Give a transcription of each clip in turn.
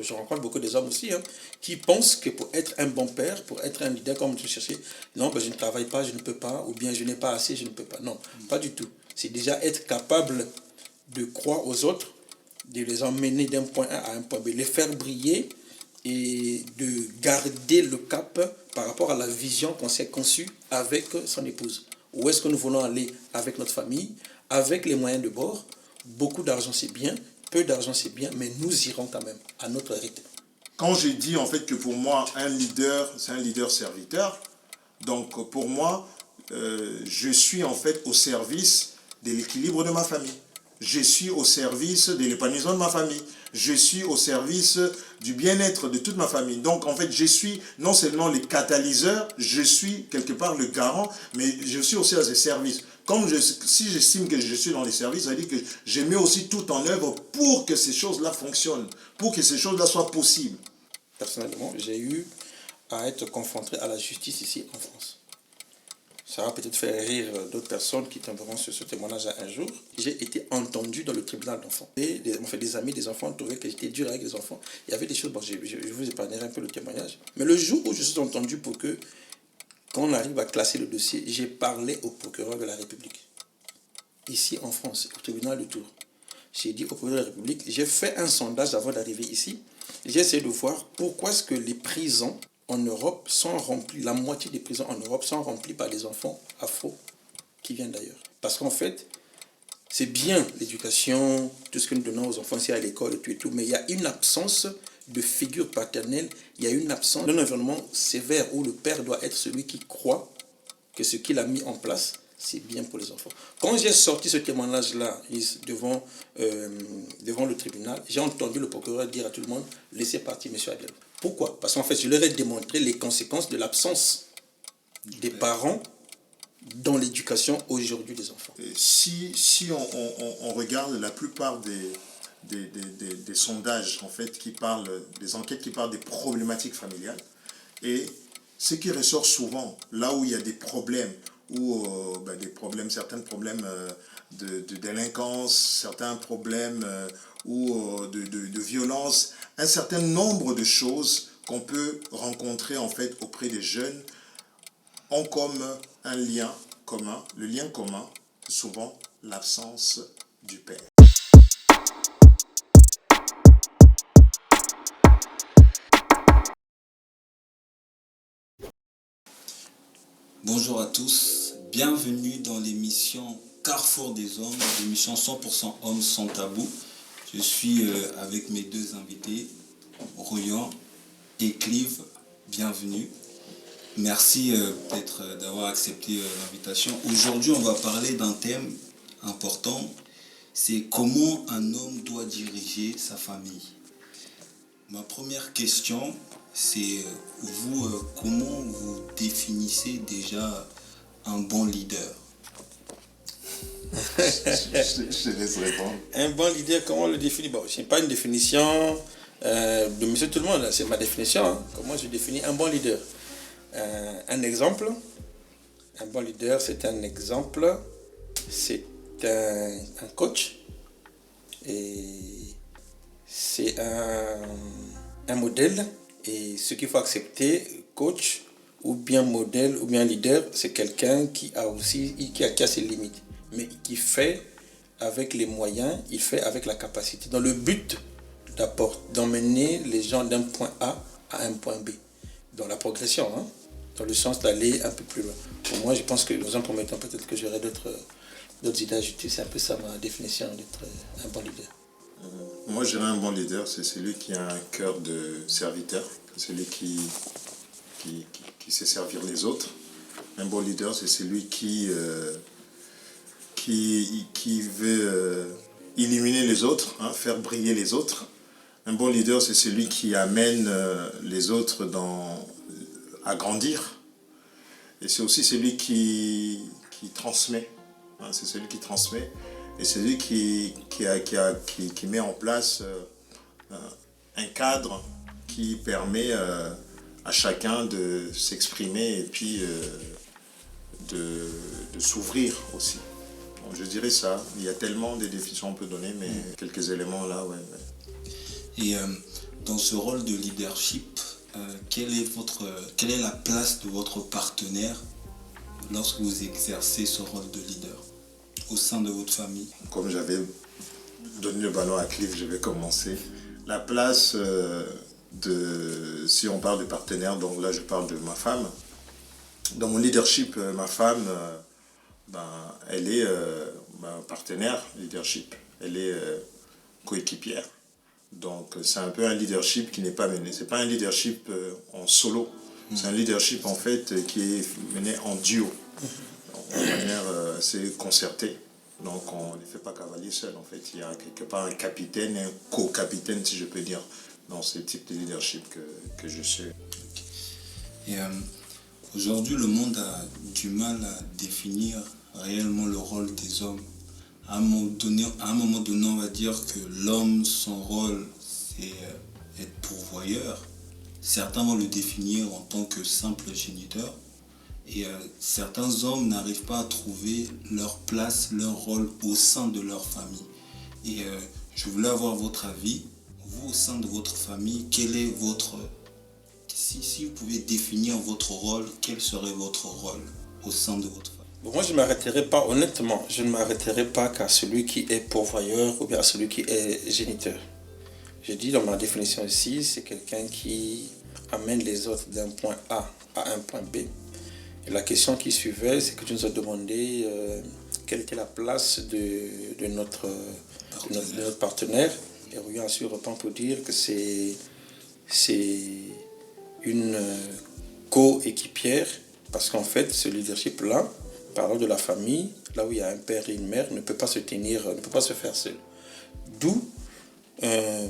je rencontre beaucoup des hommes aussi, hein, qui pensent que pour être un bon père, pour être un leader, comme tu cherchais, non, ben, je ne travaille pas, je ne peux pas, ou bien je n'ai pas assez, je ne peux pas. Non, pas du tout. C'est déjà être capable de croire aux autres, de les emmener d'un point A à un point B, les faire briller et de garder le cap par rapport à la vision qu'on s'est conçue avec son épouse. Où est-ce que nous voulons aller avec notre famille, avec les moyens de bord. Beaucoup d'argent c'est bien, peu d'argent c'est bien, mais nous irons quand même à notre rythme. Quand j'ai dit en fait que pour moi un leader, c'est un leader serviteur, donc pour moi, je suis en fait au service de l'équilibre de ma famille. Je suis au service de l'épanouissement de ma famille. Je suis au service du bien-être de toute ma famille. Donc en fait, je suis non seulement le catalyseur, je suis quelque part le garant, mais je suis aussi dans les services. Si j'estime que je suis dans les services, ça veut dire que je mets aussi tout en œuvre pour que ces choses-là fonctionnent, pour que ces choses-là soient possibles. Personnellement, j'ai eu à être confronté à la justice ici en France. Ça va peut-être faire rire d'autres personnes qui tomberont sur ce témoignage un jour. J'ai été entendu dans le tribunal d'enfants. Et des amis des enfants trouvaient que j'étais dur avec les enfants. Il y avait des choses, bon, je vous épargnerai un peu le témoignage. Mais le jour où je suis entendu pour que, quand on arrive à classer le dossier, j'ai parlé au procureur de la République. Ici en France, au tribunal de Tours. J'ai dit au procureur de la République, j'ai fait un sondage avant d'arriver ici. J'ai essayé de voir pourquoi est-ce que les prisons en Europe sont remplis, la moitié des prisons en Europe sont remplies par des enfants afro qui viennent d'ailleurs. Parce qu'en fait, c'est bien l'éducation, tout ce que nous donnons aux enfants ici à l'école et tout, mais il y a une absence de figure paternelle, il y a une absence d'un environnement sévère où le père doit être celui qui croit que ce qu'il a mis en place, c'est bien pour les enfants. Quand j'ai sorti ce témoignage-là devant le tribunal, j'ai entendu le procureur dire à tout le monde, laissez partir M. Adel. Pourquoi? Parce qu'en fait, je leur ai démontré les conséquences de l'absence des parents dans l'éducation aujourd'hui des enfants. Si on regarde la plupart des sondages en fait, qui parlent, des enquêtes qui parlent des problématiques familiales, et ce qui ressort souvent, là où il y a des problèmes, certains problèmes de délinquance, certains problèmes de violence, un certain nombre de choses qu'on peut rencontrer en fait auprès des jeunes ont comme un lien commun. Le lien commun, c'est souvent l'absence du père. Bonjour à tous, bienvenue dans l'émission Carrefour des Hommes, l'émission 100% Hommes sans tabou. Je suis avec mes deux invités, Royan et Clive, bienvenue. Merci peut-être d'avoir accepté l'invitation. Aujourd'hui, on va parler d'un thème important, c'est comment un homme doit diriger sa famille. Ma première question, c'est vous, comment vous définissez déjà un bon leader? Je te laisse répondre. Un bon leader, comment on le définit? Bon, ce n'est pas une définition de monsieur tout le monde, c'est ma définition. Hein. Comment je définis un bon leader? Un exemple, un bon leader, c'est un exemple, c'est un coach et c'est un modèle. Et ce qu'il faut accepter, coach ou bien modèle ou bien leader, c'est quelqu'un qui a aussi qui a ses limites, mais qui fait avec les moyens, il fait avec la capacité, dans le but d'emmener les gens d'un point A à un point B, dans la progression, hein, dans le sens d'aller un peu plus loin. Pour moi, je pense que dans un premier temps, peut-être que j'aurai d'autres idées à ajouter. C'est un peu ça ma définition d'être un bon leader. Moi, je dirais un bon leader, c'est celui qui a un cœur de serviteur, celui qui sait servir les autres. Un bon leader, c'est celui qui veut illuminer les autres, hein, faire briller les autres. Un bon leader, c'est celui qui amène les autres à grandir. Et c'est aussi celui qui transmet. Hein, c'est celui qui transmet. Et c'est celui qui met en place un cadre qui permet à chacun de s'exprimer et puis de s'ouvrir aussi. Donc, je dirais ça. Il y a tellement de définitions qu'on peut donner, mais quelques éléments là, ouais. Et Dans ce rôle de leadership, quelle est la place de votre partenaire lorsque vous exercez ce rôle de leader au sein de votre famille? Comme j'avais donné le ballon à Cliff, je vais commencer. La place si on parle de partenaire, donc là je parle de ma femme. Dans mon leadership, ma femme, elle est ma partenaire leadership. Elle est coéquipière. Donc c'est un peu un leadership qui n'est pas mené. C'est pas un leadership en solo. C'est un leadership en fait qui est mené en duo, de manière assez concertée. Donc on ne fait pas cavalier seul en fait. Il y a quelque part un capitaine, un co-capitaine si je peux dire, dans ce type de leadership que je suis. Et aujourd'hui, le monde a du mal à définir réellement le rôle des hommes. À un moment donné, on va dire que l'homme, son rôle, c'est être pourvoyeur. Certains vont le définir en tant que simple géniteur. Et certains hommes n'arrivent pas à trouver leur place, leur rôle au sein de leur famille. Et je voulais avoir votre avis. Vous, au sein de votre famille, quel est votre... Si vous pouvez définir votre rôle, quel serait votre rôle au sein de votre famille? Bon, moi, je ne m'arrêterai pas, honnêtement, je ne m'arrêterai pas qu'à celui qui est pourvoyeur ou bien à celui qui est géniteur. Je dis dans ma définition ici, c'est quelqu'un qui amène les autres d'un point A à un point B. Et la question qui suivait, c'est que tu nous as demandé quelle était la place de notre partenaire. Et Rui ensuite reprend pour dire que c'est une co-équipière, parce qu'en fait, ce leadership-là, parlant de la famille, là où il y a un père et une mère, ne peut pas se faire seul. D'où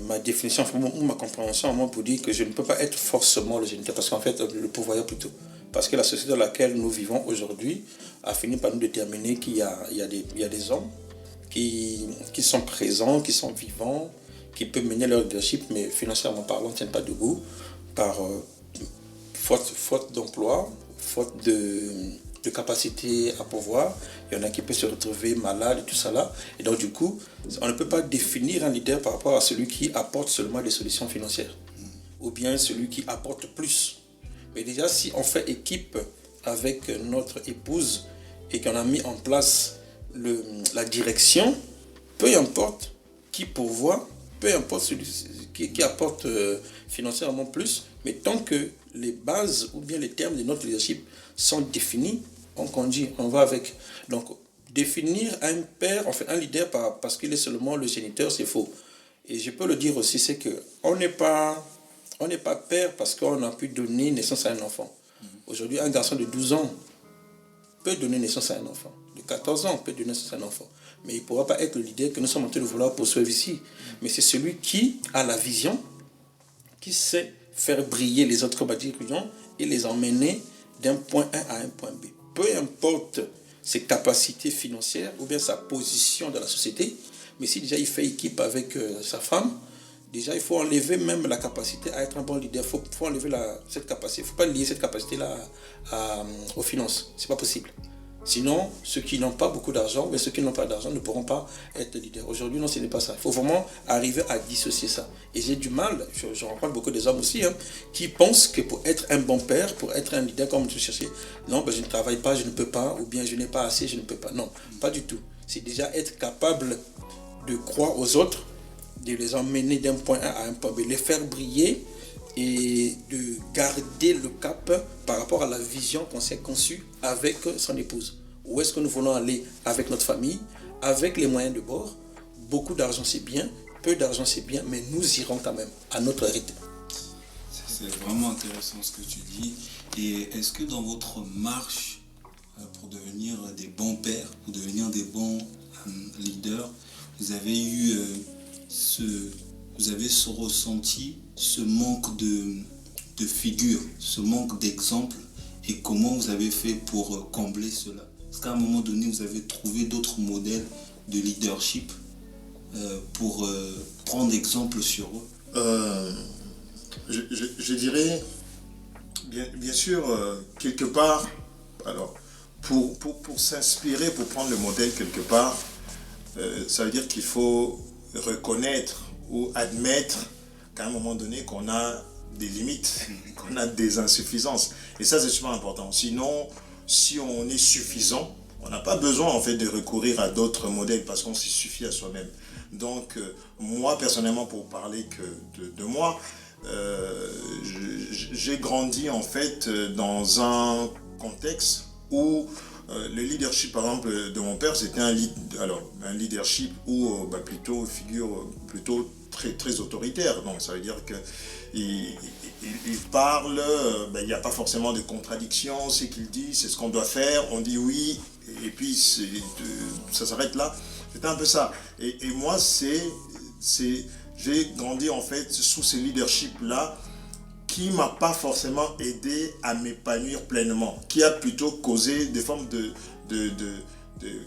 ma définition, ou ma compréhension, moi, pour dire que je ne peux pas être forcément le géniteur, parce qu'en fait, le pourvoyeur plutôt. Parce que la société dans laquelle nous vivons aujourd'hui a fini par nous déterminer qu'il y a des hommes qui sont présents, qui sont vivants, qui peuvent mener leur leadership, mais financièrement parlant, ne tiennent pas debout par faute d'emploi, faute de capacité à pouvoir. Il y en a qui peuvent se retrouver malades et tout ça là. Et donc du coup, on ne peut pas définir un leader par rapport à celui qui apporte seulement des solutions financières. Ou bien celui qui apporte plus. Mais déjà, si on fait équipe avec notre épouse et qu'on a mis en place la direction, peu importe qui pourvoit, peu importe celui qui apporte financièrement plus, mais tant que les bases ou bien les termes de notre leadership sont définis, on conduit, on va avec. Donc, définir un père, en fait, un leader parce qu'il est seulement le géniteur, c'est faux. Et je peux le dire aussi, c'est qu'on n'est pas père parce qu'on a pu donner naissance à un enfant. Aujourd'hui, un garçon de 12 ans peut donner naissance à un enfant. De 14 ans peut donner naissance à un enfant. Mais il ne pourra pas être le leader que nous sommes en train de vouloir poursuivre ici. Mais c'est celui qui a la vision, qui sait faire briller les autres bâtiments et les emmener d'un point A à un point B. Peu importe ses capacités financières ou bien sa position dans la société, mais si déjà il fait équipe avec sa femme, déjà il faut enlever même la capacité à être un bon leader. Il faut enlever cette capacité. Il ne faut pas lier cette capacité-là aux finances. Ce n'est pas possible. Sinon, ceux qui n'ont pas beaucoup d'argent, mais ceux qui n'ont pas d'argent ne pourront pas être leaders. Aujourd'hui, non, ce n'est pas ça. Il faut vraiment arriver à dissocier ça. Et j'ai du mal, je rencontre beaucoup des hommes aussi, qui pensent que pour être un bon père, pour être un leader, comme tu cherchais, non, je ne travaille pas, je ne peux pas, ou bien je n'ai pas assez, je ne peux pas. Non, pas du tout. C'est déjà être capable de croire aux autres, de les emmener d'un point A à un point B, les faire briller et de garder le cap par rapport à la vision qu'on s'est conçue avec son épouse. Où est-ce que nous voulons aller avec notre famille, avec les moyens de bord? Beaucoup d'argent c'est bien, peu d'argent c'est bien, mais nous irons quand même à notre rythme. C'est vraiment intéressant ce que tu dis. Et est-ce que dans votre marche pour devenir des bons pères, pour devenir des bons leaders, vous avez eu ressenti ce manque de figure, ce manque d'exemple, et comment vous avez fait pour combler cela? Est-ce qu'à un moment donné, vous avez trouvé d'autres modèles de leadership pour prendre exemple sur eux? Je dirais, bien sûr, quelque part, alors, pour s'inspirer, pour prendre le modèle quelque part, ça veut dire qu'il faut reconnaître ou admettre qu'à un moment donné, qu'on a des limites, qu'on a des insuffisances. Et ça, c'est super important. Sinon, si on est suffisant, on n'a pas besoin en fait de recourir à d'autres modèles parce qu'on s'y suffit à soi-même. Donc, moi, personnellement, pour parler que de moi, j'ai grandi en fait dans un contexte où le leadership, par exemple, de mon père, c'était un leadership où plutôt figure plutôt très autoritaire. Donc, ça veut dire que il parle, il n'y a pas forcément de contradiction, c'est qu'il dit, c'est ce qu'on doit faire, on dit oui, et puis ça s'arrête là. C'était un peu ça. Et moi, j'ai grandi en fait sous ce leadership-là qui ne m'a pas forcément aidé à m'épanouir pleinement, qui a plutôt causé des formes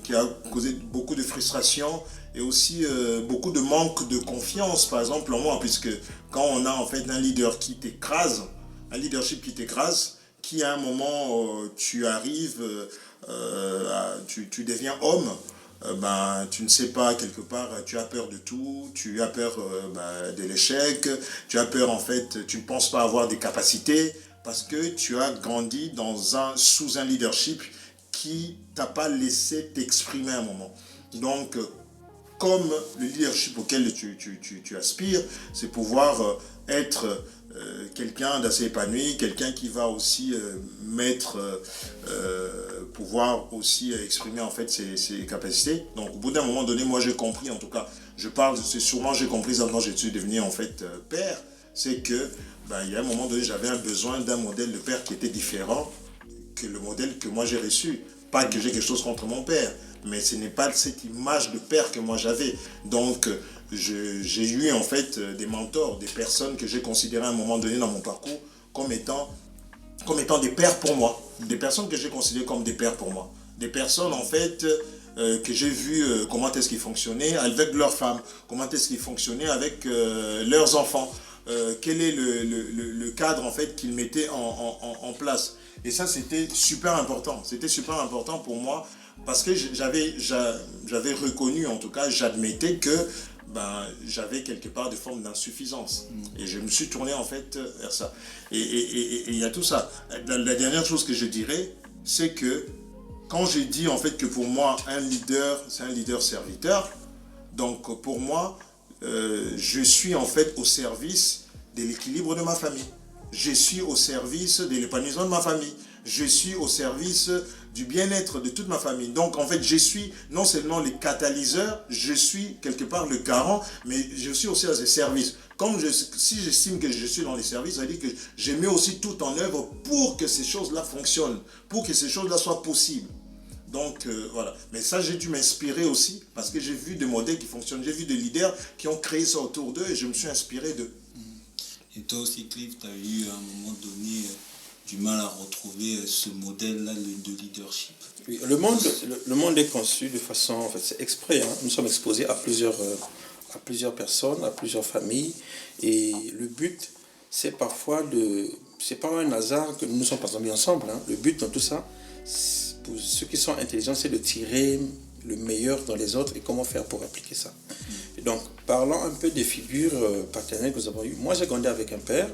qui a causé beaucoup de frustration et aussi beaucoup de manque de confiance, par exemple en moi, puisque quand on a en fait un leader qui t'écrase, un leadership qui t'écrase, qui à un moment tu arrives, tu deviens homme, tu ne sais pas, quelque part, tu as peur de tout, tu as peur de l'échec, tu as peur en fait, tu ne penses pas avoir des capacités parce que tu as grandi sous un leadership qui t'a pas laissé t'exprimer à un moment. Donc, comme le leadership auquel tu aspires, c'est pouvoir être quelqu'un d'assez épanoui, quelqu'un qui va aussi pouvoir aussi exprimer en fait ses capacités. Donc au bout d'un moment donné, moi j'ai compris, en tout cas, c'est sûrement j'ai compris ça quand je suis devenu en fait père, c'est que il y a un moment donné, j'avais un besoin d'un modèle de père qui était différent que le modèle que moi j'ai reçu. Pas que j'ai quelque chose contre mon père, mais ce n'est pas cette image de père que moi j'avais. Donc j'ai eu en fait des mentors, des personnes que j'ai considérées à un moment donné dans mon parcours comme étant des pères pour moi, des personnes que j'ai considérées comme des pères pour moi, des personnes en fait que j'ai vu comment est-ce qu'ils fonctionnaient avec leurs femmes, comment est-ce qu'ils fonctionnaient avec leurs enfants, quel est le cadre en fait qu'ils mettaient en place. Et ça, c'était super important. C'était super important pour moi parce que j'avais reconnu, en tout cas, j'admettais que j'avais quelque part des formes d'insuffisance. Et je me suis tourné en fait vers ça. Et il y a tout ça. La dernière chose que je dirais, c'est que quand j'ai dit en fait que pour moi, un leader, c'est un leader serviteur, donc pour moi, je suis en fait au service de l'équilibre de ma famille. Je suis au service de l'épanouissement de ma famille. Je suis au service du bien-être de toute ma famille. Donc, en fait, je suis non seulement le catalyseur, je suis quelque part le garant, mais je suis aussi dans les services. Si j'estime que je suis dans les services, ça veut dire que je mets aussi tout en œuvre pour que ces choses-là fonctionnent, pour que ces choses-là soient possibles. Donc, voilà. Mais ça, j'ai dû m'inspirer aussi, parce que j'ai vu des modèles qui fonctionnent. J'ai vu des leaders qui ont créé ça autour d'eux et je me suis inspiré d'eux. Et toi aussi, Cliff, tu as eu à un moment donné du mal à retrouver ce modèle-là de leadership. Oui, le monde est conçu de façon, en fait, c'est exprès. Nous sommes exposés à plusieurs personnes, à plusieurs familles. Et le but, c'est parfois c'est pas un hasard que nous sommes pas mis ensemble. Le but dans tout ça, pour ceux qui sont intelligents, c'est de tirer le meilleur dans les autres et comment faire pour appliquer ça. Et donc, parlons un peu des figures paternelles que nous avons eues. Moi, j'ai grandi avec un père,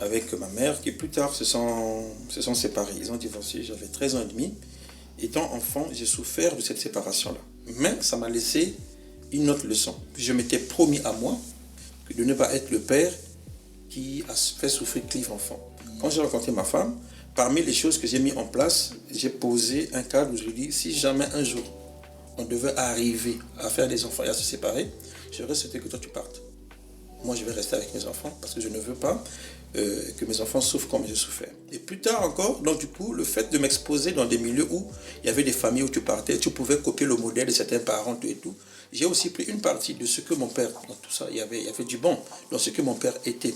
avec ma mère, qui plus tard se sont séparés. Ils ont divorcé, j'avais 13 ans et demi. Étant enfant, j'ai souffert de cette séparation-là. Mais ça m'a laissé une autre leçon. Je m'étais promis à moi que de ne pas être le père qui a fait souffrir Cliff enfant. Quand j'ai rencontré ma femme, parmi les choses que j'ai mis en place, j'ai posé un cadre où je lui dis, si jamais un jour on devait arriver à faire des enfants et à se séparer, j'aurais souhaité que toi tu partes. Moi, je vais rester avec mes enfants parce que je ne veux pas que mes enfants souffrent comme j'ai souffert. Et plus tard encore, donc du coup, le fait de m'exposer dans des milieux où il y avait des familles où tu partais, tu pouvais copier le modèle de certains parents et tout. J'ai aussi pris une partie de ce que mon père, dans tout ça, il y avait du bon dans ce que mon père était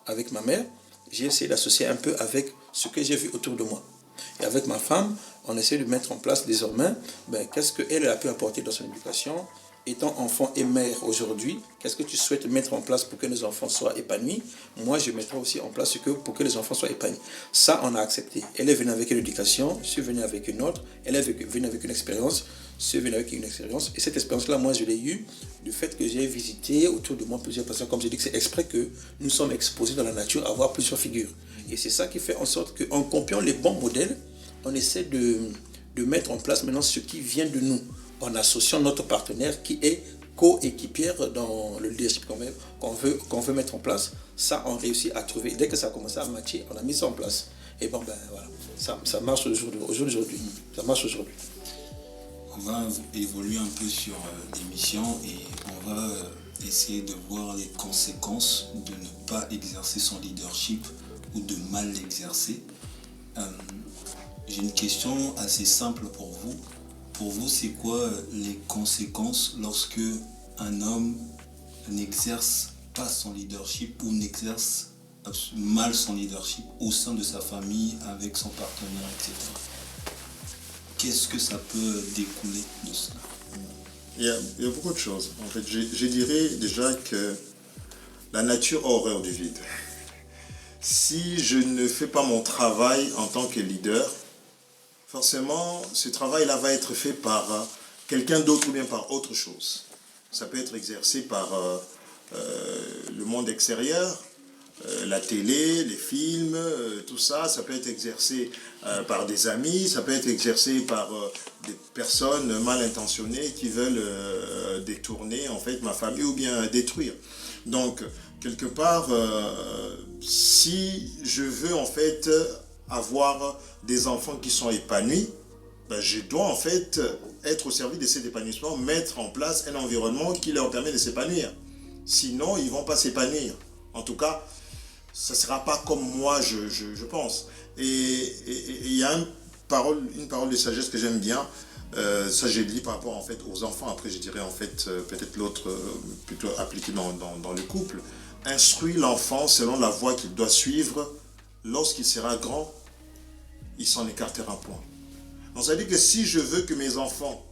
avec ma mère. J'ai essayé d'associer un peu avec ce que j'ai vu autour de moi. Et avec ma femme, on essaie de mettre en place désormais qu'est-ce qu'elle a pu apporter dans son éducation. Étant enfant et mère aujourd'hui, qu'est-ce que tu souhaites mettre en place pour que nos enfants soient épanouis? Moi, je mettrai aussi en place pour que les enfants soient épanouis. Ça, on a accepté. Elle est venue avec une éducation, je suis venu avec une autre, elle est venue avec une expérience. ceux viennent avec une expérience. Et cette expérience-là, moi, je l'ai eue du fait que j'ai visité autour de moi plusieurs personnes. Comme je dis, que c'est exprès que nous sommes exposés dans la nature à voir plusieurs figures. Et c'est ça qui fait en sorte qu'en copiant les bons modèles, on essaie de mettre en place maintenant ce qui vient de nous, en associant notre partenaire qui est coéquipière dans le leadership qu'on veut mettre en place. Ça, on réussit à trouver. Dès que ça a commencé à matcher, on a mis ça en place. Et bon, ben voilà, ça marche aujourd'hui. Ça marche aujourd'hui. On va évoluer un peu sur l'émission et on va essayer de voir les conséquences de ne pas exercer son leadership ou de mal l'exercer. J'ai une question assez simple pour vous. Pour vous, c'est quoi les conséquences lorsque un homme n'exerce pas son leadership ou n'exerce mal son leadership au sein de sa famille, avec son partenaire, etc. Qu'est-ce que ça peut découler de ça? Il y a beaucoup de choses. En fait, je dirais déjà que la nature a horreur du vide. Si je ne fais pas mon travail en tant que leader, forcément, ce travail-là va être fait par quelqu'un d'autre ou bien par autre chose. Ça peut être exercé par le monde extérieur, la télé, les films, tout ça. Ça peut être exercé par des amis, ça peut être exercé par des personnes mal intentionnées qui veulent détourner en fait ma famille ou bien détruire. Donc, quelque part, si je veux en fait avoir des enfants qui sont épanouis, ben, je dois en fait être au service de cet épanouissement, mettre en place un environnement qui leur permet de s'épanouir. Sinon, ils ne vont pas s'épanouir. En tout cas, ça ne sera pas comme moi je pense. Et il y a une parole de sagesse que j'aime bien. Ça, j'ai dit par rapport en fait aux enfants. Après, je dirais en fait peut-être l'autre plutôt appliqué dans le couple. Instruis l'enfant selon la voie qu'il doit suivre. Lorsqu'il sera grand, il s'en écartera point. Donc, ça veut dire que si je veux que mes enfants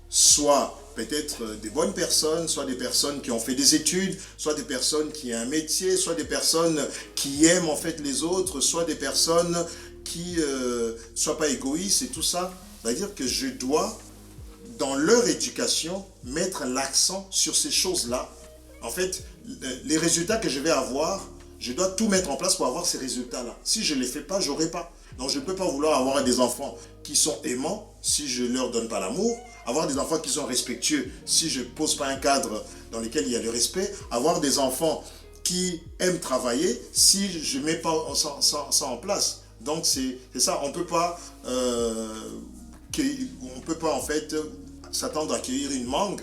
soient peut-être des bonnes personnes, soit des personnes qui ont fait des études, soit des personnes qui ont un métier, soit des personnes qui aiment en fait les autres, soit des personnes qui ne soient pas égoïstes et tout ça, ça veut dire que je dois, dans leur éducation, mettre l'accent sur ces choses-là. En fait, les résultats que je vais avoir, je dois tout mettre en place pour avoir ces résultats-là. Si je ne les fais pas, je n'aurai pas. Donc je ne peux pas vouloir avoir des enfants qui sont aimants si je ne leur donne pas l'amour, avoir des enfants qui sont respectueux si je ne pose pas un cadre dans lequel il y a le respect, avoir des enfants qui aiment travailler si je ne mets pas ça en place. Donc c'est ça, on ne peut pas en fait s'attendre à cueillir une mangue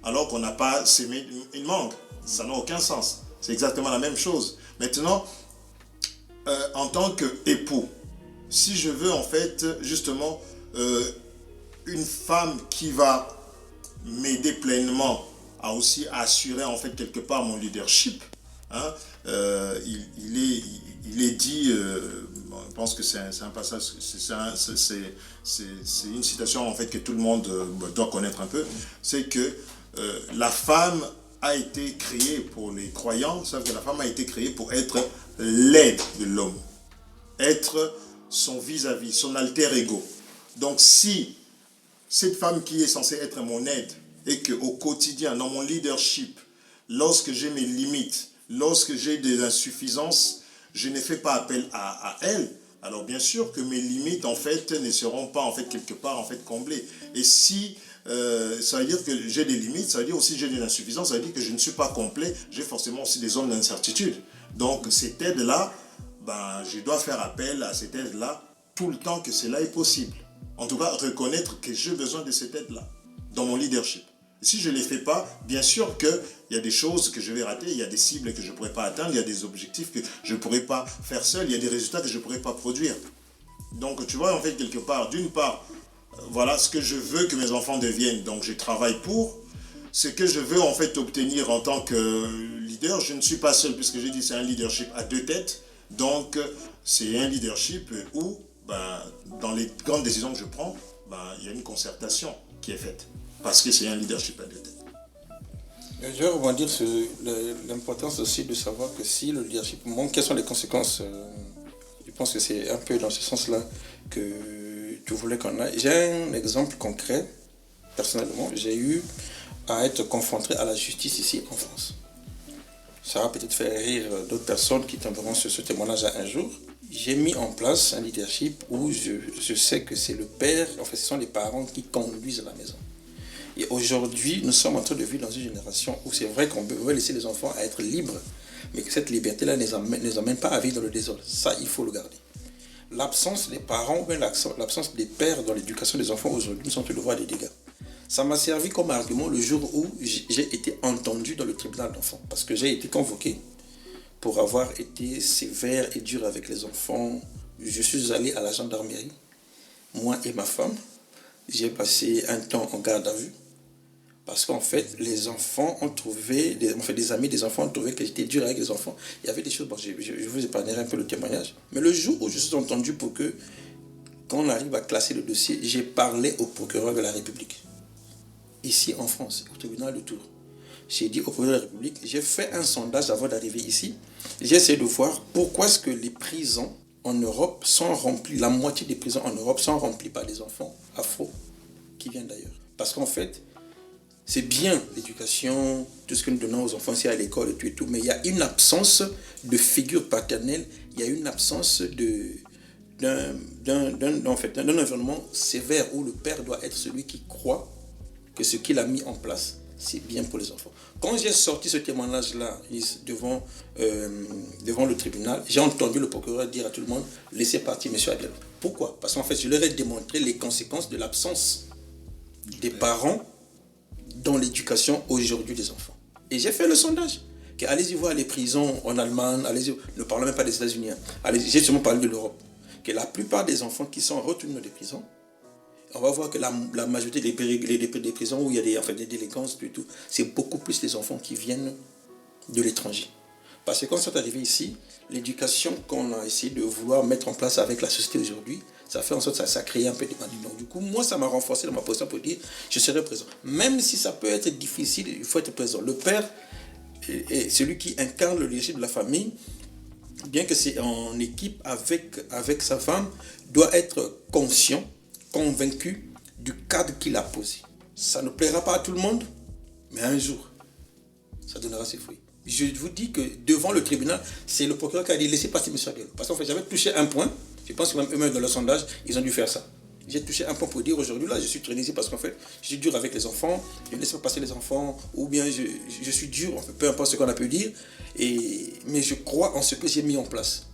alors qu'on n'a pas sémé une mangue. Ça n'a aucun sens. C'est exactement la même chose. Maintenant, en tant qu'époux, si je veux en fait justement une femme qui va m'aider pleinement à aussi assurer en fait quelque part mon leadership, hein, il est dit, je pense que c'est un passage, c'est une citation en fait que tout le monde doit connaître un peu, c'est que la femme a été créée pour les croyants, sauf que la femme a été créée pour être l'aide de l'homme, être son vis-à-vis, son alter ego. Donc si cette femme qui est censée être mon aide et qu'au quotidien, dans mon leadership, lorsque j'ai mes limites, lorsque j'ai des insuffisances, je ne fais pas appel à elle, alors bien sûr que mes limites en fait ne seront pas en fait quelque part en fait comblées. Et si ça veut dire que j'ai des limites, ça veut dire aussi que j'ai des insuffisances, ça veut dire que je ne suis pas complet, j'ai forcément aussi des zones d'incertitude. Donc cette aide-là, ben, je dois faire appel à cette aide-là tout le temps que cela est possible. En tout cas, reconnaître que j'ai besoin de cette aide-là dans mon leadership. Et si je ne les fais pas, bien sûr qu'il y a des choses que je vais rater, il y a des cibles que je ne pourrai pas atteindre, il y a des objectifs que je ne pourrai pas faire seul, il y a des résultats que je ne pourrai pas produire. Donc, tu vois, en fait, quelque part, d'une part, voilà ce que je veux que mes enfants deviennent, donc je travaille pour. Ce que je veux en fait obtenir en tant que leader, je ne suis pas seul, puisque j'ai dit c'est un leadership à deux têtes. Donc, c'est un leadership où, ben, dans les grandes décisions que je prends, ben, il y a une concertation qui est faite. Parce que c'est un leadership à deux têtes. Je vais rebondir sur l'importance aussi de savoir que si le leadership manque, quelles sont les conséquences. Je pense que c'est un peu dans ce sens-là que tu voulais qu'on aille. J'ai un exemple concret personnellement, j'ai eu à être confronté à la justice ici en France. Ça va peut-être faire rire d'autres personnes qui tomberont sur ce témoignage un jour. J'ai mis en place un leadership où je sais que c'est le père, en fait ce sont les parents qui conduisent la maison. Et aujourd'hui, nous sommes en train de vivre dans une génération où c'est vrai qu'on veut laisser les enfants à être libres, mais que cette liberté-là ne les amène pas à vivre dans le désordre. Ça, il faut le garder. L'absence des parents ou bien l'absence des pères dans l'éducation des enfants aujourd'hui nous sont de voir des dégâts. Ça m'a servi comme argument le jour où j'ai été entendu dans le tribunal d'enfants, parce que j'ai été convoqué pour avoir été sévère et dur avec les enfants. Je suis allé à la gendarmerie, moi et ma femme. J'ai passé un temps en garde à vue, parce qu'en fait, les enfants ont trouvé, des amis des enfants ont trouvé que j'étais dur avec les enfants. Il y avait des choses, bon, je vous épargnerai un peu le témoignage, mais le jour où je suis entendu pour que, quand on arrive à classer le dossier, j'ai parlé au procureur de la République, ici en France, au tribunal de Tours. J'ai dit au procureur de la République, j'ai fait un sondage avant d'arriver ici, j'ai essayé de voir pourquoi est-ce que les prisons en Europe sont remplies, la moitié des prisons en Europe sont remplies par des enfants afro qui viennent d'ailleurs. Parce qu'en fait, c'est bien l'éducation, tout ce que nous donnons aux enfants, c'est à l'école et tout, mais il y a une absence de figure paternelle, il y a une absence d'un environnement sévère où le père doit être celui qui croit que ce qu'il a mis en place, c'est bien pour les enfants. Quand j'ai sorti ce témoignage-là devant le tribunal, j'ai entendu le procureur dire à tout le monde, laissez partir M. Aguel. Pourquoi? Parce qu'en fait, je leur ai démontré les conséquences de l'absence des parents dans l'éducation aujourd'hui des enfants. Et j'ai fait le sondage. Allez-y voir les prisons en Allemagne, allez-y, ne parlons même pas des États-Unis, j'ai seulement parlé de l'Europe. Que la plupart des enfants qui sont retenus des prisons, on va voir que la majorité des prisons où il y a des délinquances, c'est beaucoup plus les enfants qui viennent de l'étranger. Parce que quand ils sont arrivés ici, l'éducation qu'on a essayé de vouloir mettre en place avec la société aujourd'hui, ça fait en sorte que ça crée un peu de bandits. Donc du coup, moi, ça m'a renforcé dans ma position pour dire, je serai présent. Même si ça peut être difficile, il faut être présent. Le père est celui qui incarne le leadership de la famille, bien que c'est en équipe avec sa femme, doit être conscient, convaincu du cadre qu'il a posé. Ça ne plaira pas à tout le monde, mais un jour, ça donnera ses fruits. Je vous dis que devant le tribunal, c'est le procureur qui a dit laissez passer M. Aguel. Parce qu'en fait, j'avais touché un point. Je pense que même eux-mêmes dans leur sondage, ils ont dû faire ça. J'ai touché un point pour dire aujourd'hui, là, je suis traîné ici parce qu'en fait, je suis dur avec les enfants, je ne laisse pas passer les enfants, ou bien je suis dur, peu importe ce qu'on a pu dire, mais je crois en ce que j'ai mis en place.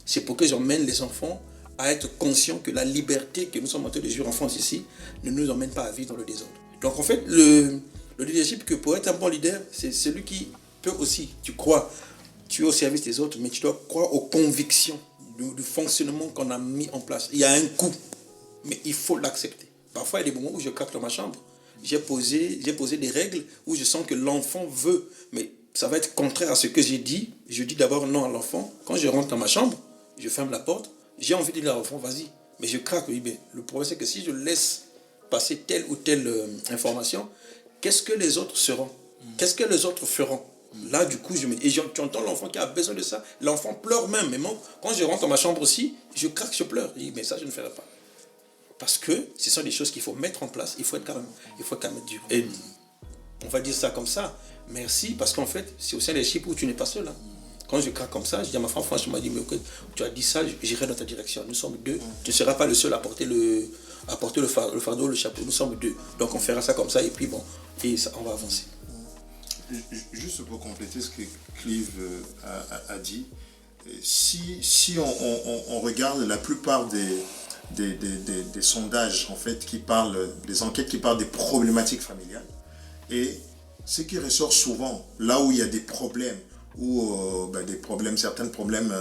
C'est pour que j'emmène les enfants à être conscients que la liberté que nous sommes en train de jouir en France ici ne nous emmène pas à vivre dans le désordre. Donc en fait, le leadership, que pour être un bon leader, c'est celui qui peut aussi, tu es au service des autres, mais tu dois croire aux convictions du fonctionnement qu'on a mis en place. Il y a un coût, mais il faut l'accepter. Parfois, il y a des moments où je craque dans ma chambre. J'ai posé des règles où je sens que l'enfant veut, mais ça va être contraire à ce que j'ai dit. Je dis d'abord non à l'enfant. Quand je rentre dans ma chambre, je ferme la porte. J'ai envie de dire à l'enfant, vas-y. Mais je craque, oui. Mais le problème, c'est que si je laisse passer telle ou telle information, qu'est-ce que les autres seront? Qu'est-ce que les autres feront? Là, du coup, tu entends l'enfant qui a besoin de ça. L'enfant pleure même. Mais moi, quand je rentre dans ma chambre aussi, je craque, je pleure. Je dis, mais ça, je ne ferai pas. Parce que ce sont des choses qu'il faut mettre en place. Il faut quand même dur. Et on va dire ça comme ça. Merci, parce qu'en fait, c'est aussi un leadership où tu n'es pas seul. Quand je craque comme ça, je dis à ma femme, franchement, dit, mais okay, tu as dit ça, j'irai dans ta direction. Nous sommes deux. Tu ne seras pas le seul à porter le fardeau, le chapeau. Nous sommes deux. Donc on fera ça comme ça et puis bon, et ça, on va avancer. Juste pour compléter ce que Clive a dit, si on regarde la plupart des sondages en fait des enquêtes qui parlent des problématiques familiales, et ce qui ressort souvent là où il y a des problèmes, certains problèmes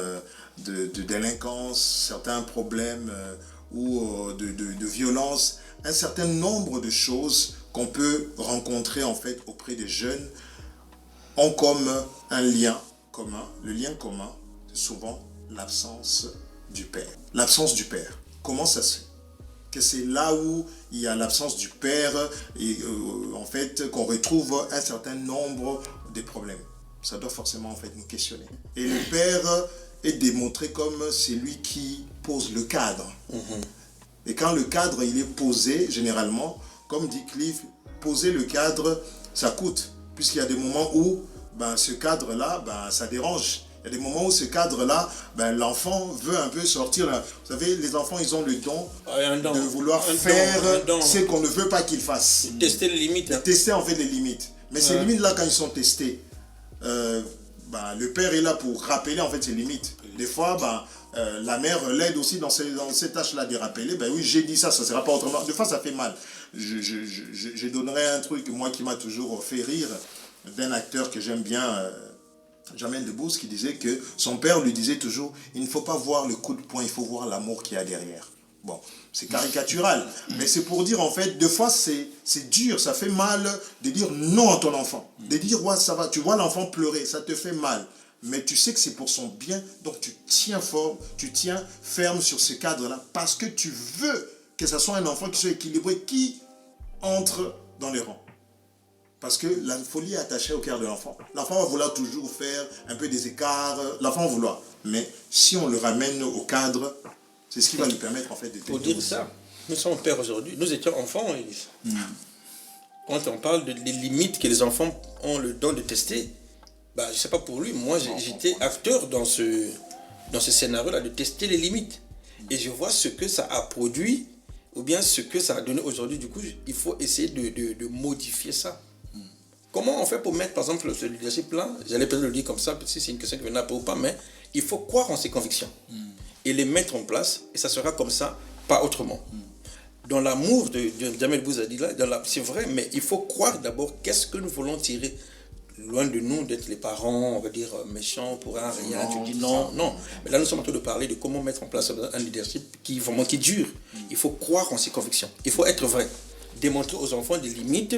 de délinquance, certains problèmes de violence, un certain nombre de choses qu'on peut rencontrer en fait auprès des jeunes ont comme un lien commun. Le lien commun, c'est souvent l'absence du père. L'absence du père. Comment ça se fait? Que c'est là où il y a l'absence du père et en fait qu'on retrouve un certain nombre de problèmes. Ça doit forcément en fait nous questionner. Et le père est démontré comme celui qui pose le cadre. Et quand le cadre il est posé, généralement, comme dit Cliff, poser le cadre, ça coûte. Puisqu'il y a des moments où ce cadre-là, ça dérange. Il y a des moments où ce cadre-là, l'enfant veut un peu sortir. Vous savez, les enfants, ils ont le don de vouloir faire ce qu'on ne veut pas qu'ils fassent. Tester les limites. Hein. Tester en fait les limites. Mais ces limites-là, quand ils sont testés, le père est là pour rappeler en fait ses limites. Des fois, la mère l'aide aussi dans ces tâches-là de rappeler. Oui, j'ai dit ça, ça ne sera pas autrement. Des fois, ça fait mal. Je donnerai un truc, moi, qui m'a toujours fait rire, d'un acteur que j'aime bien, Jamel Debbouze, qui disait que son père lui disait toujours, il ne faut pas voir le coup de poing, il faut voir l'amour qu'il y a derrière. Bon, c'est caricatural, mais c'est pour dire en fait, des fois c'est dur, ça fait mal de dire non à ton enfant. De dire, ouais, ça va, tu vois l'enfant pleurer, ça te fait mal. Mais tu sais que c'est pour son bien, donc tu tiens fort, tu tiens ferme sur ce cadre-là, parce que tu veux que ce soit un enfant qui soit équilibré, qui entre dans les rangs. Parce que la folie est attachée au cœur de l'enfant. L'enfant va vouloir toujours faire un peu des écarts, l'enfant va vouloir. Mais si on le ramène au cadre, c'est ce qui va lui permettre en fait de... Pour dire ça, nous sommes pères aujourd'hui, nous étions enfants, Elise. Quand on parle des limites que les enfants ont le don de tester, je ne sais pas pour lui, moi j'étais acteur dans ce scénario-là, de tester les limites. Et je vois ce que ça a produit, ou bien ce que ça a donné aujourd'hui. Du coup, il faut essayer de modifier ça. Comment on fait pour mettre, par exemple, ce leadership-là, j'allais peut-être le dire comme ça, si c'est une question qui venait après ou pas, mais il faut croire en ses convictions et les mettre en place, et ça sera comme ça, pas autrement. Dans l'amour de Jamel Debbouze a dit là, c'est vrai, mais il faut croire d'abord qu'est-ce que nous voulons tirer. Loin de nous d'être les parents, on va dire, méchants pour un rien, tu dis non. Mais là, nous sommes en train de parler de comment mettre en place un leadership qui dure. Il faut croire en ses convictions. Il faut être vrai. Démontrer aux enfants des limites,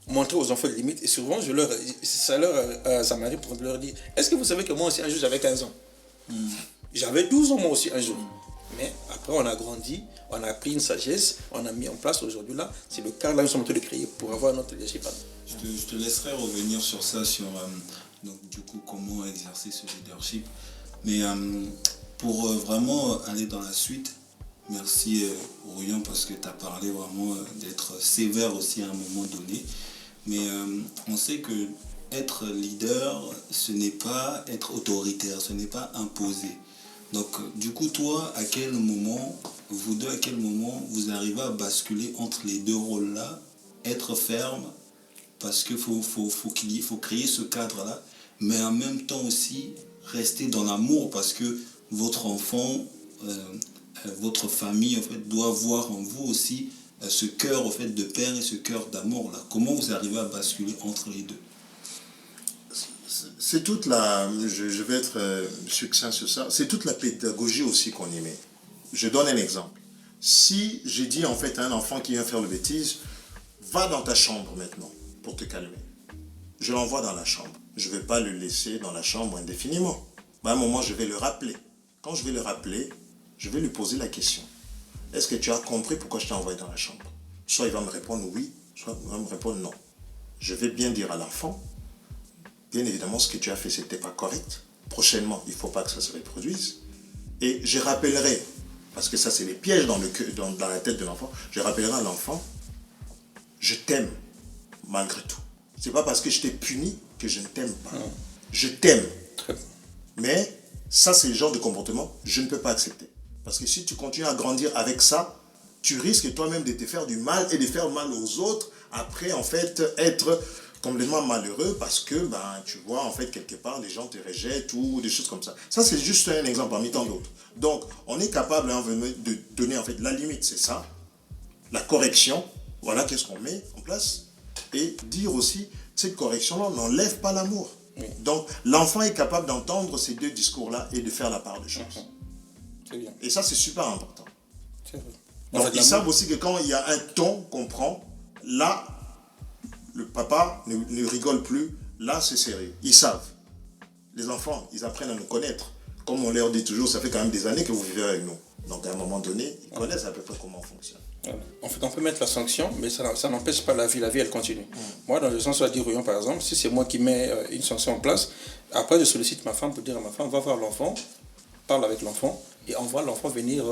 montrer aux enfants des limites. Et souvent, ça m'arrive pour leur dire, est-ce que vous savez que moi aussi, un jour, j'avais 15 ans J'avais 12 ans, moi aussi, un jour. Mais après, on a grandi, on a pris une sagesse, on a mis en place aujourd'hui là, c'est le cadre là que nous sommes en train de créer pour avoir notre leadership. Je te laisserai revenir sur ça, sur donc, du coup, comment exercer ce leadership. Mais pour vraiment aller dans la suite, merci Orion, parce que tu as parlé vraiment d'être sévère aussi à un moment donné. Mais on sait que être leader, ce n'est pas être autoritaire, ce n'est pas imposer. Donc, du coup, toi, à quel moment vous arrivez à basculer entre les deux rôles-là, être ferme, parce qu'il faut créer ce cadre-là, mais en même temps aussi rester dans l'amour, parce que votre enfant, votre famille, en fait, doit voir en vous aussi ce cœur, en fait, de père et ce cœur d'amour-là. Comment vous arrivez à basculer entre les deux? C'est toute la... Je vais être succinct sur ça. C'est toute la pédagogie aussi qu'on y met. Je donne un exemple. Si j'ai dit en fait à un enfant qui vient faire le bêtise, va dans ta chambre maintenant pour te calmer. Je l'envoie dans la chambre. Je ne vais pas le laisser dans la chambre indéfiniment. À un moment, je vais le rappeler. Quand je vais le rappeler, je vais lui poser la question. Est-ce que tu as compris pourquoi je t'ai envoyé dans la chambre? Soit il va me répondre oui, soit il va me répondre non. Je vais bien dire à l'enfant, bien évidemment, ce que tu as fait, ce n'était pas correct. Prochainement, il ne faut pas que ça se reproduise. Et je rappellerai, parce que ça, c'est les pièges dans la tête de l'enfant, je rappellerai à l'enfant, je t'aime, malgré tout. Ce n'est pas parce que je t'ai puni que je ne t'aime pas. Je t'aime. Mais ça, c'est le genre de comportement que je ne peux pas accepter. Parce que si tu continues à grandir avec ça, tu risques toi-même de te faire du mal et de faire mal aux autres. Après, en fait, être complètement malheureux parce que, tu vois, en fait, quelque part, les gens te rejettent ou des choses comme ça. Ça, c'est juste un exemple parmi tant d'autres. Donc, on est capable de donner, en fait, la limite, c'est ça. La correction, voilà qu'est-ce qu'on met en place. Et dire aussi, cette correction-là n'enlève pas l'amour. Oui. Donc, l'enfant est capable d'entendre ces deux discours-là et de faire la part de choses. C'est bien. Et ça, c'est super important. C'est vrai. Donc, ils savent aussi que quand il y a un ton qu'on prend, là, le papa ne rigole plus. Là, c'est sérieux. Ils savent. Les enfants, ils apprennent à nous connaître. Comme on leur dit toujours, ça fait quand même des années que vous vivez avec nous. Donc, à un moment donné, ils connaissent à peu près comment on fonctionne. En fait, on peut mettre la sanction, mais ça n'empêche pas la vie. La vie, elle continue. Moi, dans le sens où a dit Rouillon, par exemple, si c'est moi qui mets une sanction en place, après, je sollicite ma femme pour dire à ma femme, va voir l'enfant, parle avec l'enfant, et envoie l'enfant venir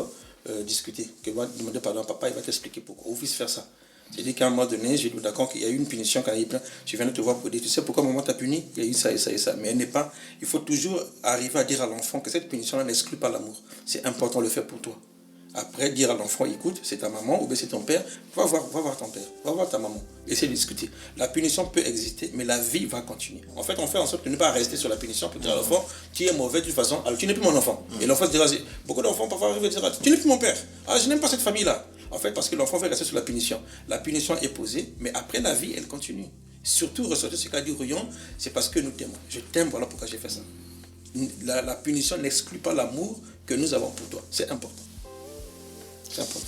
discuter. Que va demander pardon à papa, il va t'expliquer pourquoi. Ou vice-versa. C'est-à-dire qu'à un moment donné, j'ai dit d'accord qu'il y a eu une punition quand il est je viens de te voir pour dire, tu sais pourquoi maman t'a puni? Il y a eu ça et ça et ça. Mais elle n'est pas. Il faut toujours arriver à dire à l'enfant que cette punition-là n'exclut pas l'amour. C'est important de le faire pour toi. Après, dire à l'enfant, écoute, c'est ta maman ou bien c'est ton père, va voir ton père, va voir ta maman, essaie de discuter. La punition peut exister, mais la vie va continuer. En fait, on fait en sorte de ne pas rester sur la punition pour dire à l'enfant, tu es mauvais de toute façon, alors tu n'es plus mon enfant. Et l'enfant se dira, beaucoup d'enfants parfois arrivent à dire, tu n'es plus mon père, ah, je n'aime pas cette famille-là. En fait, parce que l'enfant veut rester sur la punition. La punition est posée, mais après la vie, elle continue. Surtout, ressortir ce qu'a dit Rouillon, c'est parce que nous t'aimons. Je t'aime, voilà pourquoi j'ai fait ça. La punition n'exclut pas l'amour que nous avons pour toi. C'est important. C'est important.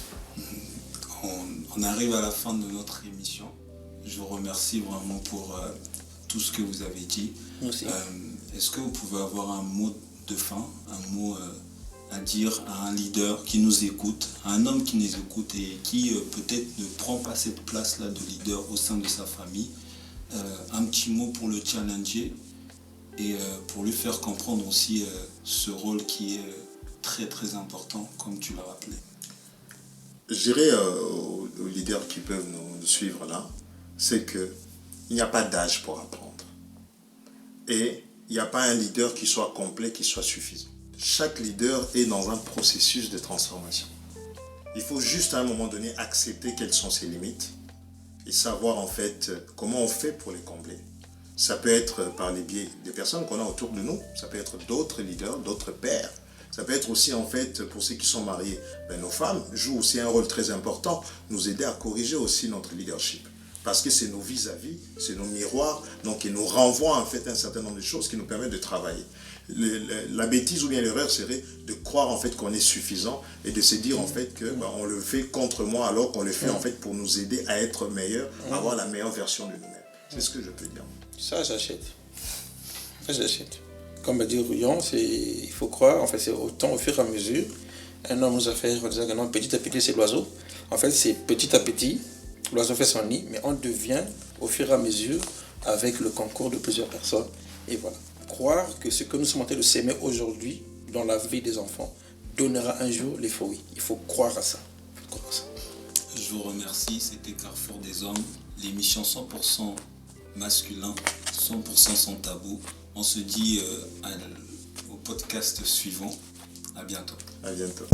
On arrive à la fin de notre émission. Je vous remercie vraiment pour tout ce que vous avez dit. Merci. Est-ce que vous pouvez avoir un mot de fin, un mot à dire à un leader qui nous écoute, à un homme qui nous écoute et qui peut-être ne prend pas cette place-là de leader au sein de sa famille? Un petit mot pour le challenger et pour lui faire comprendre aussi ce rôle qui est très très important, comme tu l'as rappelé. Je dirais aux leaders qui peuvent nous suivre là, c'est qu'il n'y a pas d'âge pour apprendre. Et il n'y a pas un leader qui soit complet, qui soit suffisant. Chaque leader est dans un processus de transformation. Il faut juste à un moment donné accepter quelles sont ses limites et savoir en fait comment on fait pour les combler. Ça peut être par les biais des personnes qu'on a autour de nous, ça peut être d'autres leaders, d'autres pères. Ça peut être aussi, en fait, pour ceux qui sont mariés, nos femmes jouent aussi un rôle très important, nous aider à corriger aussi notre leadership. Parce que c'est nos vis-à-vis, c'est nos miroirs, donc ils nous renvoient en fait un certain nombre de choses qui nous permettent de travailler. La bêtise ou bien l'erreur serait de croire en fait qu'on est suffisant et de se dire en fait que on le fait contre moi alors qu'on le fait en fait pour nous aider à être meilleurs, à avoir la meilleure version de nous-mêmes. C'est ce que je peux dire. Ça, j'achète. Comme a dit Rouillon, il faut croire, en fait, c'est autant au fur et à mesure. Un homme nous a fait, on disait que non, petit à petit, c'est l'oiseau. En fait, c'est petit à petit, l'oiseau fait son nid, mais on devient au fur et à mesure avec le concours de plusieurs personnes. Et voilà. Croire que ce que nous sommes en train de s'aimer aujourd'hui dans la vie des enfants donnera un jour les fruits. Il faut croire à ça. Je vous remercie, c'était Carrefour des Hommes, l'émission 100% masculin, 100% sans tabou. On se dit au podcast suivant. À bientôt. À bientôt.